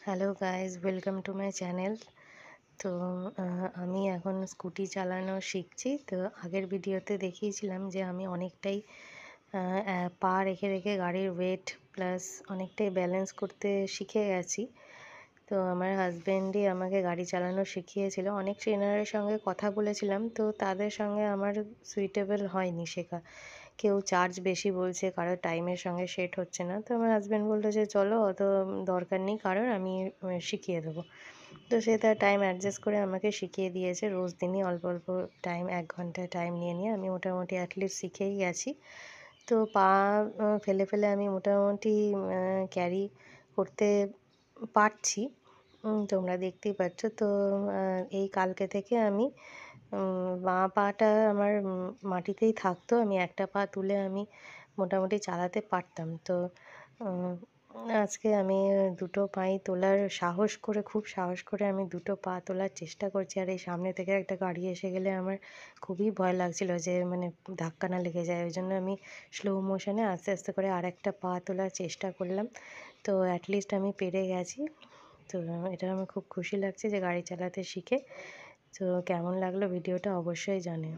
Hello guys, welcome to my channel. তো আমি এখন স্কুটি চালানো শিখছি। তো আগের ভিডিওতে দেখিয়েছিলাম যে আমি অনেকটাই পা রেখে রেখে গাড়ির ওয়েট প্লাস অনেকটাই ব্যালেন্স করতে শিখে গেছি। তো আমার হাজব্যান্ডই আমাকে গাড়ি চালানো শিখিয়েছিল। অনেক ট্রেনারের সঙ্গে কথা বলেছিলাম, তো তাদের সঙ্গে আমার সুইটেবল হয়নি শেখা। কেউ চার্জ বেশি বলছে, কারো টাইমের সঙ্গে সেট হচ্ছে না। তো আমার হাজব্যান্ড বলল যে চলো, অত দরকার নেই কারোর, আমি শিখিয়ে দেবো। তো সে তার টাইম অ্যাডজাস্ট করে আমাকে শিখিয়ে দিয়েছে। রোজ দিনই অল্প অল্প টাইম, 1 ঘন্টা টাইম নিয়ে নিয়ে আমি মোটামুটি অ্যাটলিস্ট শিখেই গেছি। তো পা ফেলে ফেলে আমি মোটামুটি ক্যারি করতে পারছি। তোমরা দেখতেই পাচ্ছ। তো এই কালকে থেকে আমি বাঁ পাটা আমার মাটিতেই থাকতো। আমি একটা পা তুলে আমি মোটামুটি চালাতে পারতাম। তো উম আজকে আমি দুটো পাই তোলার সাহস করে, খুব সাহস করে আমি দুটো পা তোলার চেষ্টা করছি। আর এই সামনে থেকে একটা গাড়ি এসে গেলে আমার খুবই ভয় লাগছিল যে মানে ধাক্কা না লেগে যায়। ওই জন্য আমি স্লো মোশনে আস্তে আস্তে করে আরেকটা পা তোলার চেষ্টা করলাম। তো অ্যাটলিস্ট আমি পেরে গেছি। তো এটা আমার খুব খুশি লাগছে যে গাড়ি চালাতে শিখে। তো কেমন লাগলো ভিডিওটা অবশ্যই জানিও।